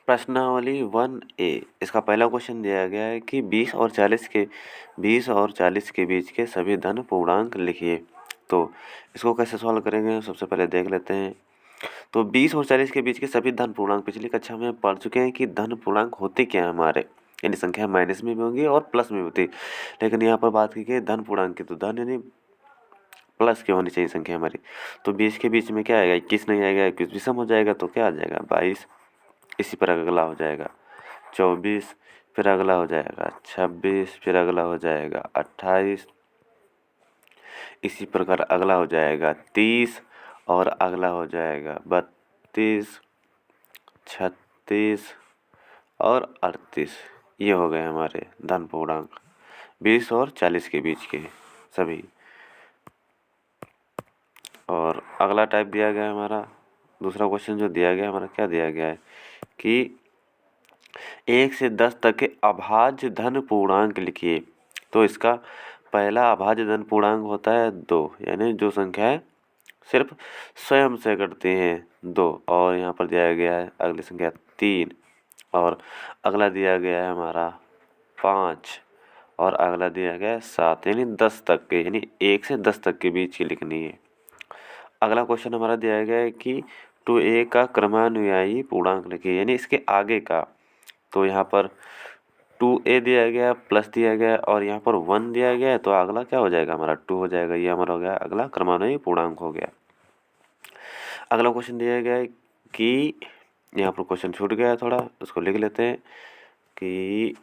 प्रश्नावली 1A इसका पहला क्वेश्चन दिया गया है कि 20 और 40 के बीच के सभी धन पूर्णांक लिखिए। तो इसको कैसे सॉल्व करेंगे सबसे पहले देख लेते हैं। तो 20 और 40 के बीच के सभी धन पूर्णांक पिछली कक्षा में पढ़ चुके हैं कि धन पूर्णांक होते क्या है हमारे, यानी संख्या माइनस में भी होंगी और प्लस में भी होती है। लेकिन यहाँ पर बात की गई धन पूर्णांक की, तो धन यानी प्लस की होनी चाहिए संख्या हमारी। तो 20 के बीच में क्या आएगा, 21 नहीं आएगा, 21 विषम हो जाएगा तो क्या आ जाएगा 22। इसी पर अगला हो जाएगा 24, फिर अगला हो जाएगा 26, फिर अगला हो जाएगा 28, इसी प्रकार अगला हो जाएगा 30 और अगला हो जाएगा 32, 36 और 38। ये हो गए हमारे धन पूर्णांक 20 और 40 के बीच के सभी। और अगला टाइप दिया गया है हमारा, दूसरा क्वेश्चन जो दिया गया है हमारा, क्या दिया गया है कि 1 से 10 तक के अभाज्य धन पूर्णांक लिखिए। तो इसका पहला अभाज्य धन पूर्णांक होता है 2, यानी जो संख्याएं सिर्फ स्वयं से घटती हैं 2। और यहाँ पर दिया गया है अगली संख्या 3, और अगला दिया गया है हमारा 5, और अगला दिया गया है 7, यानी 10 तक के, यानी 1 से 10 तक के बीच की लिखनी है। अगला क्वेश्चन हमारा दिया गया है कि 2A का क्रमानुयायी पूर्णांक लिखिए, यानी इसके आगे का। तो यहाँ पर 2A दिया गया, प्लस दिया गया और यहाँ पर 1 दिया गया है, तो अगला क्या हो जाएगा हमारा 2 हो जाएगा। ये हमारा हो गया अगला क्रमानुयायी पूर्णांक हो गया। अगला क्वेश्चन दिया गया है कि यहाँ पर क्वेश्चन छूट गया है थोड़ा, उसको लिख लेते हैं कि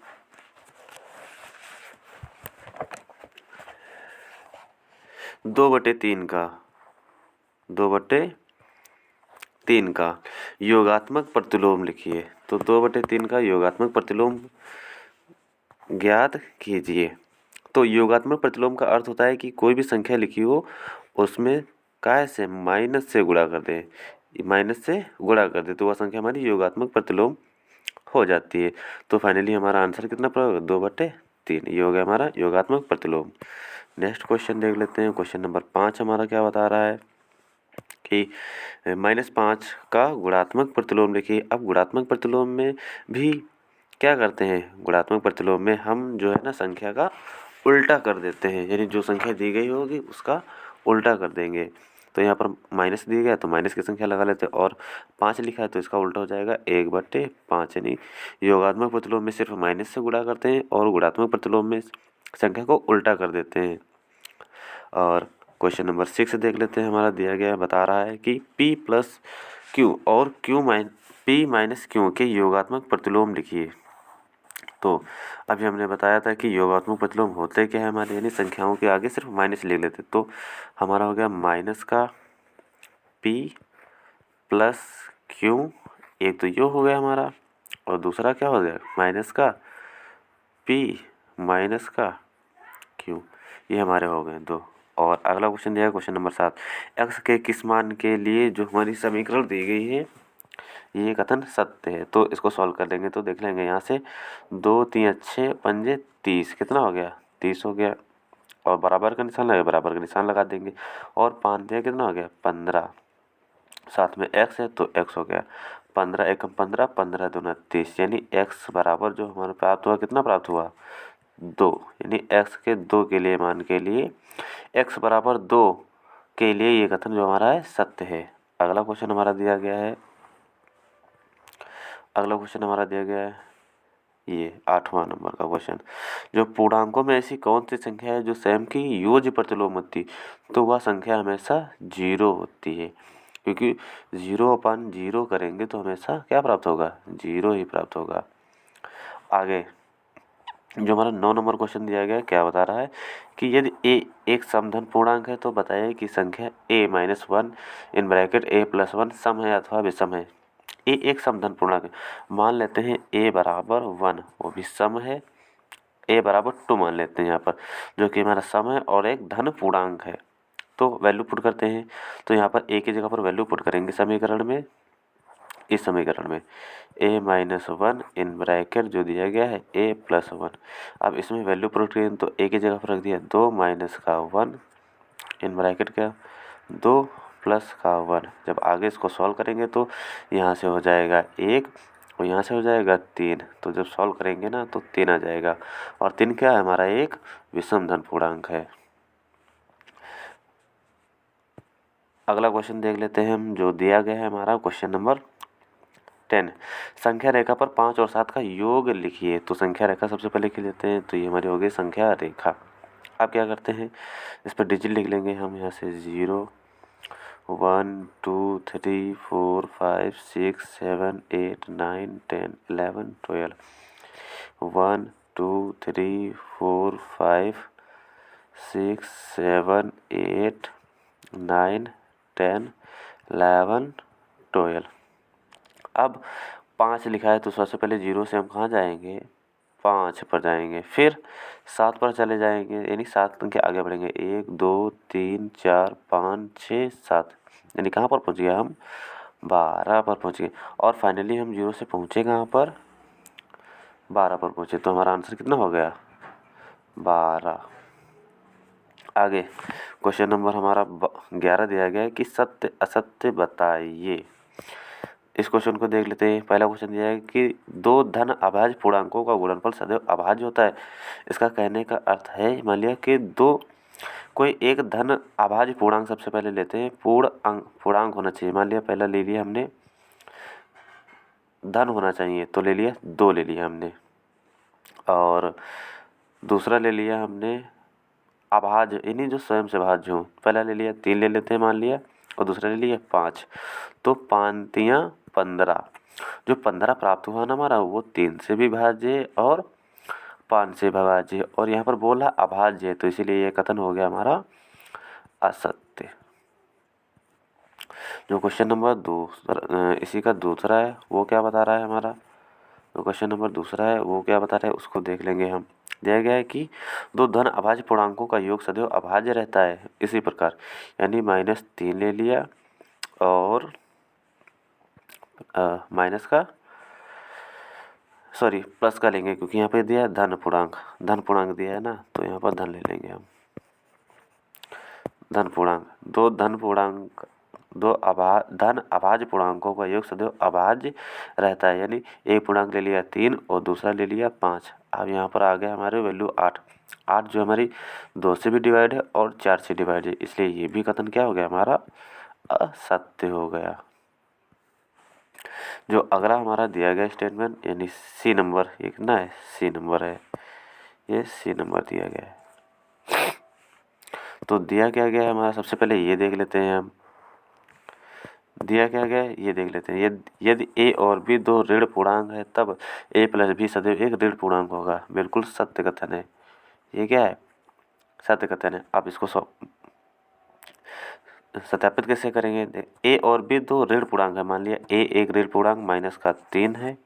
2/3 का योगात्मक प्रतिलोम लिखिए। तो 2/3 का योगात्मक प्रतिलोम ज्ञात कीजिए। तो योगात्मक प्रतिलोम का अर्थ होता है कि कोई भी संख्या लिखी हो उसमें काय से माइनस से गुणा कर दें, तो वह संख्या हमारी योगात्मक प्रतिलोम हो जाती है। तो फाइनली हमारा आंसर कितना पड़ेगा 2/3, ये हो गया हमारा योगात्मक प्रतिलोम। नेक्स्ट क्वेश्चन देख लेते हैं। क्वेश्चन नंबर 5 हमारा क्या बता रहा है कि -5 का गुणात्मक प्रतिलोम लिखिए। अब गुणात्मक प्रतिलोम में भी क्या करते हैं, गुणात्मक प्रतिलोम में हम जो है ना संख्या का उल्टा कर देते हैं, यानी जो संख्या दी गई होगी उसका उल्टा कर देंगे। तो यहाँ पर माइनस दी गया तो माइनस की संख्या लगा लेते हैं, और 5 लिखा है तो इसका उल्टा हो जाएगा 1/5, यानी योगात्मक प्रतिलोम में सिर्फ माइनस से गुणा करते हैं और गुणात्मक प्रतिलोम में संख्या को उल्टा कर देते हैं। और क्वेश्चन नंबर 6 देख लेते हैं। हमारा दिया गया बता रहा है कि P + Q और P - Q के योगात्मक प्रतिलोम लिखिए। तो अभी हमने बताया था कि योगात्मक प्रतिलोम होते क्या है हमारे, यानी संख्याओं के आगे सिर्फ माइनस लिख लेते। तो हमारा हो गया माइनस का P + Q, एक तो यो हो गया हमारा, और दूसरा क्या हो गया माइनस का P - का Q, ये हमारे हो गए दो। और अगला क्वेश्चन दिया है क्वेश्चन नंबर 7, x के किस मान के लिए जो हमारी समीकरण दी गई है ये कथन सत्य है। तो इसको सॉल्व कर लेंगे। तो देख लेंगे यहाँ से 2 3 अच्छे पंजे 30, कितना हो गया 30 हो गया, और बराबर का निशान लगा, बराबर का निशान लगा देंगे, और 5 दिया कितना हो गया 15, साथ में x है तो x हो गया 15 एकम 15, 15 दूना 30, यानी x बराबर जो हमारे प्राप्त हुआ कितना प्राप्त हुआ 2, यानी x के 2 के लिए मान के लिए x बराबर 2 के लिए ये कथन जो हमारा है सत्य है। अगला क्वेश्चन हमारा दिया गया है, ये 8वां नंबर का क्वेश्चन, जो पूर्णांकों में ऐसी कौन सी संख्या है जो स्वयं की योज्य प्रतिलोम होती, तो वह संख्या हमेशा 0 होती है, क्योंकि 0/0 करेंगे तो हमेशा क्या प्राप्त होगा 0 ही प्राप्त होगा। आगे जो हमारा 9 नंबर क्वेश्चन दिया गया है क्या बता रहा है कि यदि a एक समधन पूर्णांक है तो बताइए कि संख्या a - 1 इन ब्रैकेट a + 1 सम है अथवा विषम है। a एक समधन पूर्णांक है, मान लेते हैं a बराबर 1, वो भी सम है, a बराबर 2 मान लेते हैं यहाँ पर, जो कि हमारा सम है और एक धन पूर्णांक है। तो वैल्यू पुट करते हैं। तो यहाँ पर a की जगह पर वैल्यू पुट करेंगे समीकरण में, इस समीकरण में a - 1 इन ब्रैकेट जो दिया गया है a + 1। अब इसमें वैल्यू पुट करें तो a की जगह पर रख दिया 2 - 1 इन ब्रैकेट क्या 2 + 1। जब आगे इसको सॉल्व करेंगे तो यहाँ से हो जाएगा 1 और यहाँ से हो जाएगा 3। तो जब सॉल्व करेंगे ना तो 3 आ जाएगा। और 3 क्या है हमारा, एक विषम धन पूर्णांक है। अगला क्वेश्चन देख लेते हैं हम, जो दिया गया है हमारा क्वेश्चन नंबर 10। संख्या रेखा पर 5 और 7 का योग लिखिए। तो संख्या रेखा सबसे पहले लिख लेते हैं, तो ये हमारी हो गई संख्या रेखा। अब क्या करते हैं, इस पर डिजिट लिख लेंगे हम। यहाँ से 0 1 2 3 4 5 6 7 8 9 10 11 12 1 2 3 4 5 6 7 8 9 10 11 12। अब 5 लिखा है तो सबसे पहले 0 से हम कहाँ जाएंगे, 5 पर जाएंगे, फिर 7 पर चले जाएंगे, यानी 7 के आगे बढ़ेंगे। 1 2 3 4 5 6 7, यानी कहाँ पर पहुँच गए हम, 12 पर पहुँच गए। और फाइनली हम 0 से पहुँचे कहाँ पर, 12 पर पहुँचे। तो हमारा आंसर कितना हो गया, 12। आगे क्वेश्चन नंबर हमारा 11 दिया गया है कि सत्य असत्य बताइए। इस क्वेश्चन को देख लेते हैं। पहला क्वेश्चन दिया है कि दो धन अभाज्य पूर्णांकों का गुणनफल सदैव अभाज्य होता है। इसका कहने का अर्थ है, मान लिया कि कोई एक धन अभाज्य पूर्णांक, सबसे पहले लेते हैं पूर्णांक होना चाहिए। मान लिया पहला ले लिया हमने धन होना चाहिए, तो ले लिया 2 ले लिया हमने, और दूसरा ले लिया हमने अभाज्य, यानी जो स्वयं से भाज्य हो। पहला ले लिया 3 ले लेते हैं मान लिया, और दूसरा ले लिया 5। तो 5 तियाँ 15। जो 15 प्राप्त हुआ ना हमारा, वो 3 से भी भाज्य है और 5 से भाज्य है, और यहाँ पर बोला अभाज्य है, तो इसीलिए ये कथन हो गया हमारा असत्य। जो क्वेश्चन नंबर इसी का दूसरा है, वो क्या बता रहा है हमारा, जो क्वेश्चन नंबर दूसरा है वो क्या बता रहा है, उसको देख लेंगे हम। दिया गया है कि दो धन अभाज्य पूर्णांकों का योग सदैव अभाज्य रहता है इसी प्रकार, यानी -3 ले लिया और माइनस का प्लस का लेंगे, क्योंकि यहाँ पे दिया है धन पूर्णांक दिया है ना, तो यहाँ पर धन ले लेंगे हम। धन पूर्णांक धन अभाज्य पूर्णांकों का योग सदैव अभाज्य रहता है, यानी एक पूर्णांक ले लिया 3 और दूसरा ले लिया 5। अब यहाँ पर आ गया हमारे वैल्यू 8। 8 जो हमारी 2 से भी डिवाइड है और 4 से डिवाइड है, इसलिए ये भी कथन क्या हो गया हमारा, असत्य हो गया। जो अगला हमारा दिया गया स्टेटमेंट, यानी सी नंबर, ये कितना है, सी नंबर है, ये सी नंबर दिया गया है। तो दिया क्या गया है हमारा, सबसे पहले ये देख लेते हैं हम, दिया क्या गया है ये देख लेते हैं। यदि ए और बी दो ऋण पूर्णांक है, तब ए प्लस बी सदैव एक ऋण पूर्णांक होगा। बिल्कुल सत्य कथन है, ये क्या है, सत्य कथन है। आप इसको सत्यापित कैसे करेंगे, ए और बी दो ऋण पूर्णांक है। मान लिया ए एक ऋण पूर्णांक माइनस का 3 है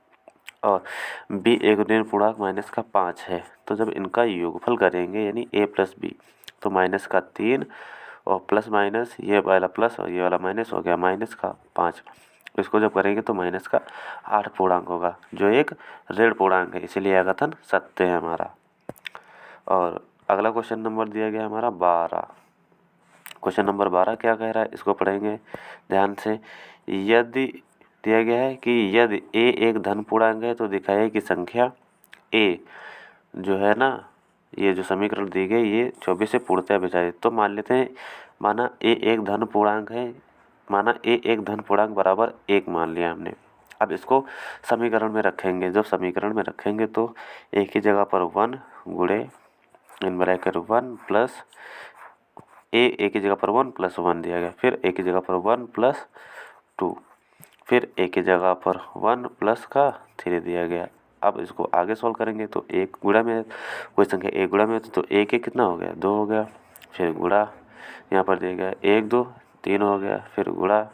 और बी एक ऋण पूर्णांक माइनस का 5 है। तो जब इनका योगफल करेंगे, यानी ए प्लस बी, तो माइनस का 3 और प्लस माइनस, ये वाला प्लस और ये वाला माइनस हो गया माइनस का 5। इसको जब करेंगे तो माइनस का 8 पूर्णांक होगा, जो एक ऋण पूर्णांक है, इसीलिए यह कथन सत्य है हमारा। और अगला क्वेश्चन नंबर दिया गया हमारा 12। क्वेश्चन नंबर 12 क्या कह रहा है, इसको पढ़ेंगे ध्यान से। यदि दिया गया है कि यदि ए एक धन पूर्णांक है, तो दिखाइए कि संख्या ए जो है ना, ये जो समीकरण दी गई ये 24 से पूर्णतः विभाजित। तो मान लेते हैं, माना ए एक धन पूर्णांक है, माना ए एक धन पूर्णांक बराबर 1 मान लिया हमने। अब इसको समीकरण में रखेंगे, जब समीकरण में रखेंगे तो एक ही जगह पर 1 गुणे इन ब्रैकेट 1 प्लस ए, एक ही जगह पर 1 प्लस 1 दिया गया, फिर एक ही जगह पर 1 प्लस 2, फिर एक ही जगह पर 1 प्लस का 3 दिया गया। अब इसको आगे सॉल्व करेंगे तो एक गुणा में, कोई संख्या एक गुणा में तो एक एक कितना हो गया, 2 हो गया, फिर गुणा यहाँ पर दिया गया 1 2 3 हो गया, फिर गुणा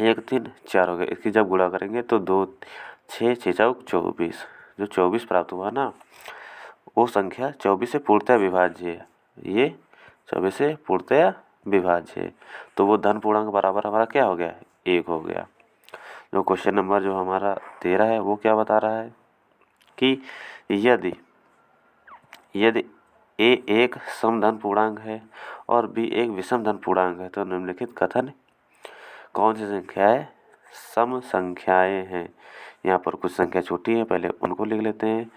1 3 4 हो गया। इसकी जब गुणा करेंगे तो 2 6 6 चौक 24, जो 24 प्राप्त हुआ ना, वो संख्या 24 से पूर्णतः विभाज्य है। ये 24 से पूर्णतः विभाज्य है, तो वो धन पूर्णांक बराबर हमारा क्या हो गया, 1 हो गया। जो क्वेश्चन नंबर जो हमारा 13 है, वो क्या बता रहा है कि यदि ए एक समधन पूर्णांक है और बी एक विषम धन पूर्णांक है, तो निम्नलिखित कथन कौन सी संख्या है सम संख्याएं हैं। यहाँ पर कुछ संख्या छोटी है, पहले उनको लिख लेते हैं।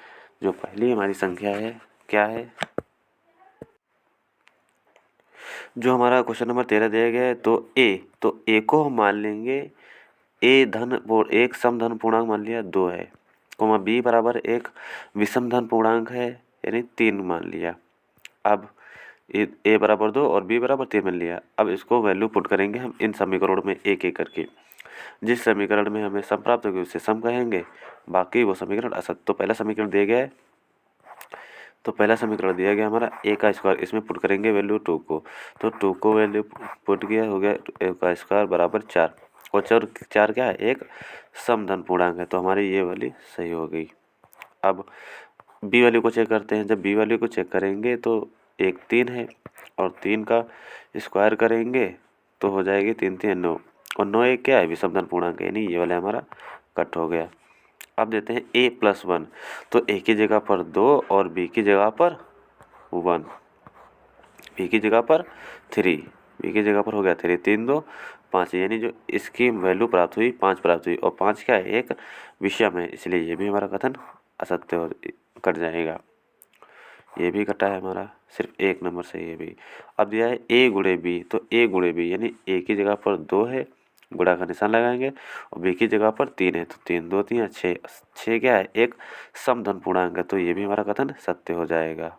जो पहली हमारी संख्या है क्या है, जो हमारा क्वेश्चन नंबर 13 दिया गया है, तो ए को हम मान लेंगे एक सम धन पूर्णांक मान लिया 2 है, कोमा बी बराबर एक विषम धन पूर्णांक है यानी 3 मान लिया। अब ए बराबर 2 और बी बराबर 3 मान लिया। अब इसको वैल्यू पुट करेंगे हम इन समीकरणों में एक एक करके। जिस समीकरण में हमें सम प्राप्त होगी उसे सम कहेंगे, बाकी वो समीकरण असत। तो पहला समीकरण दिया गया है, तो पहला समीकरण दिया गया हमारा ए का स्क्वायर, इसमें पुट करेंगे वैल्यू 2 को। तो 2 को वैल्यू पुट किया, हो गया ए का स्क्वायर बराबर 4। और 4 क्या है, एक समधन पूर्णांक है, तो हमारी ये वाली सही हो गई। अब बी वैल्यू को चेक करते हैं। जब बी वैल्यू को चेक करेंगे तो एक 3 है और 3 का स्क्वायर करेंगे तो हो जाएगी 3 3 9, और 9 एक क्या है, विषम धन पूर्णांक है, यानी ये वाला हमारा कट हो गया। अब देते हैं a+1, तो ए की जगह पर 2 और बी की जगह पर 1, बी की जगह पर 3, बी की जगह पर हो गया 3 3 2 5, यानी जो इसकी वैल्यू प्राप्त हुई 5 प्राप्त हुई, और 5 क्या है, एक विषम है, इसलिए ये भी हमारा कथन असत्य हो कट जाएगा। ये भी कटा है हमारा, सिर्फ एक नंबर से ये भी। अब दिया है a गुणे बी, तो a गुणे बी यानी a की जगह पर 2 है, गुणा का निशान लगाएंगे, और b की जगह पर 3 है, तो 3 2 3 6, 6 क्या है, एक समधन पूर्णांक है, तो ये भी हमारा कथन सत्य हो जाएगा।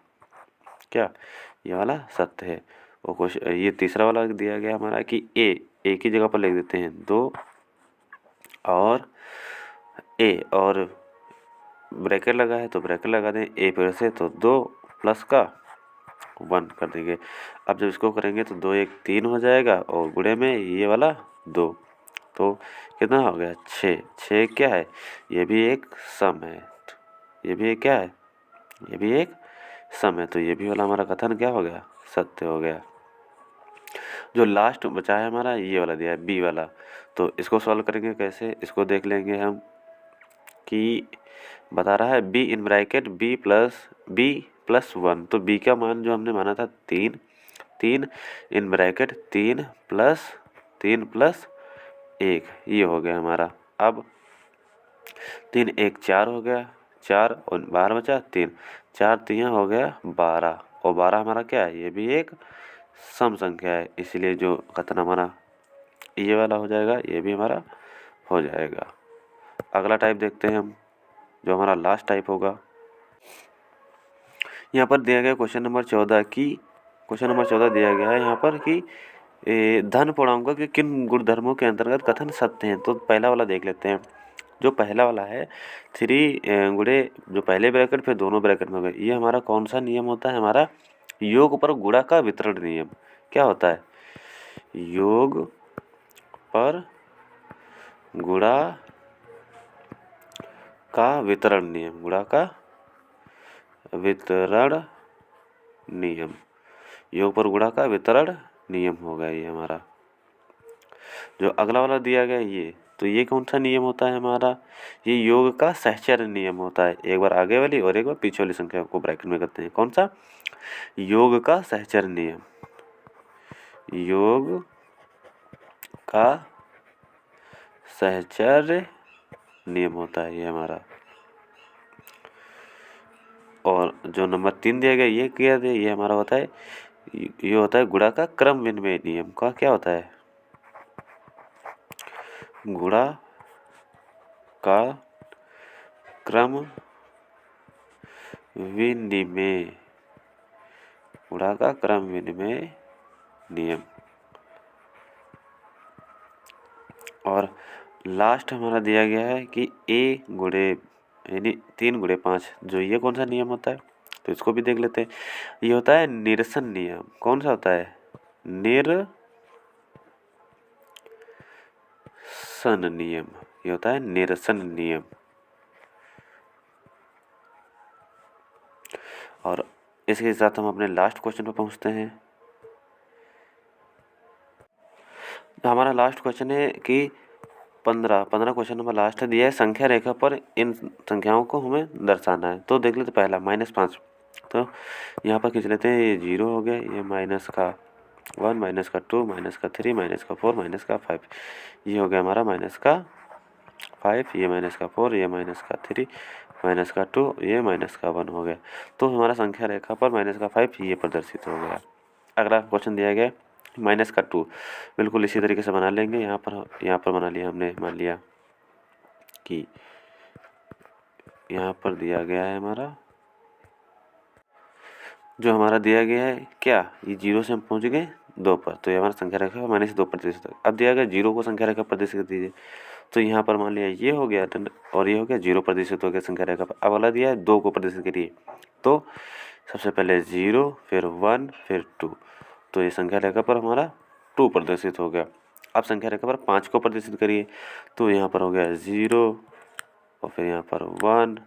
क्या, ये वाला सत्य है। और क्वेश्चन ये तीसरा वाला दिया गया हमारा कि a की जगह पर लिख देते हैं 2 और a, और ब्रैकेट लगा है तो ब्रैकेट लगा दें a फिर से, तो 2 प्लस का 1 कर देंगे। अब जब इसको करेंगे तो 2 1 3 हो जाएगा, और गुणे में ये वाला 2, तो कितना हो गया 6। 6 क्या है, ये भी एक सम है, ये भी एक क्या है, ये भी एक सम है, तो ये भी वाला हमारा कथन क्या हो गया, सत्य हो गया। जो लास्ट बचा है हमारा ये वाला दिया है बी वाला, तो इसको सॉल्व करेंगे कैसे, इसको देख लेंगे हम कि बता रहा है बी इन ब्रैकेट b+1, तो b का मान जो हमने माना था 3 3 इन ब्रैकेट 3 प्लस 1, ये हो गया हमारा। अब 3 1 4 हो गया, 4 और 12 बचा 3, 4 3 हो गया 12, और 12 हमारा क्या है, ये भी एक सम संख्या है, इसलिए जो कथन हमारा ये वाला हो जाएगा, ये भी हमारा हो जाएगा। अगला टाइप देखते हैं हम, जो हमारा लास्ट टाइप होगा। यहाँ पर दिया गया क्वेश्चन नंबर 14 दिया गया है यहाँ पर कि धन पूर्णांकों के किन गुणधर्मों के अंतर्गत कथन सत्य हैं। तो पहला वाला देख लेते हैं। जो पहला वाला है 3 गुणे, जो पहले ब्रैकेट फिर दोनों ब्रैकेट में हो गए, ये हमारा कौन सा नियम होता है, हमारा योग पर गुणा का वितरण नियम। क्या होता है, योग पर गुणा का वितरण नियम, गुणा का वितरण नियम, योग पर गुणा का वितरण नियम हो गया ये हमारा। जो अगला वाला दिया गया ये, तो ये कौन सा नियम होता है हमारा, ये योग का सहचर्य नियम होता है। एक बार आगे वाली और एक बार पीछे वाली संख्या को ब्रैकेट में करते हैं, कौन सा, योग का सहचर्य नियम, योग का सहचर्य नियम होता है ये हमारा। और जो नंबर 3 दिया गया ये क्या है, ये हमारा होता है, ये होता है गुणा का क्रम विनिमय नियम का। क्या होता है, गुणा का क्रम विनिमय, गुणा का क्रम विनिमय नियम। और लास्ट हमारा दिया गया है कि a गुणे यानी 3 गुणे 5, जो ये कौन सा नियम होता है, तो इसको भी देख लेते हैं। ये होता है निरसन नियम। कौन सा होता है, निरसन नियम, ये होता है निरसन नियम। और इसके साथ हम अपने लास्ट क्वेश्चन पर पहुंचते हैं। हमारा लास्ट क्वेश्चन है कि 15 क्वेश्चन नंबर लास्ट दिया है, संख्या रेखा पर इन संख्याओं को हमें दर्शाना है। तो देख लेते पहला -5, तो यहाँ पर खींच लेते हैं, ये 0 हो गया, ये माइनस का 1 माइनस का 2 माइनस का 3 माइनस का 4 माइनस का 5। ये हो गया हमारा माइनस का 5, ये माइनस का 4, ये माइनस का 3 माइनस का 2, ये माइनस का 1 हो गया। तो हमारा संख्या रेखा पर माइनस का 5 ये प्रदर्शित हो गया। अगला क्वेश्चन दिया गया माइनस का 2, बिल्कुल इसी तरीके से बना लेंगे। यहाँ पर बना लिया हमने, मान लिया कि यहाँ पर दिया गया है हमारा, जो हमारा दिया गया है क्या, ये 0 से हम पहुँच गए 2 पर, तो ये हमारा संख्या रेखा -2% तक। अब दिया गया 0 को संख्या रेखा प्रदर्शित दीजिए, तो यहाँ पर मान लिया ये हो गया और ये हो गया 0% हो गया संख्या रेखा पर। अब अगला दिया है 2 को प्रदर्शित करिए, तो सबसे पहले 0 फिर 1 फिर 2, तो ये संख्या रेखा पर हमारा 2 प्रदर्शित हो गया। अब संख्या रेखा पर 5 को प्रदर्शित करिए, तो यहाँ पर हो गया 0 और फिर यहाँ पर 1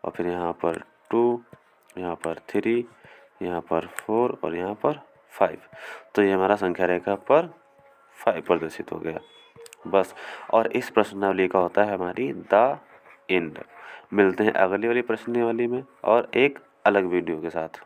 और फिर यहाँ पर 2, यहाँ पर 3, यहाँ पर 4 और यहाँ पर 5, तो ये हमारा संख्या रेखा पर 5 प्रदर्शित हो गया। बस, और इस प्रश्नावली का होता है हमारी द एंड। मिलते हैं अगली वाली प्रश्नावली में और एक अलग वीडियो के साथ।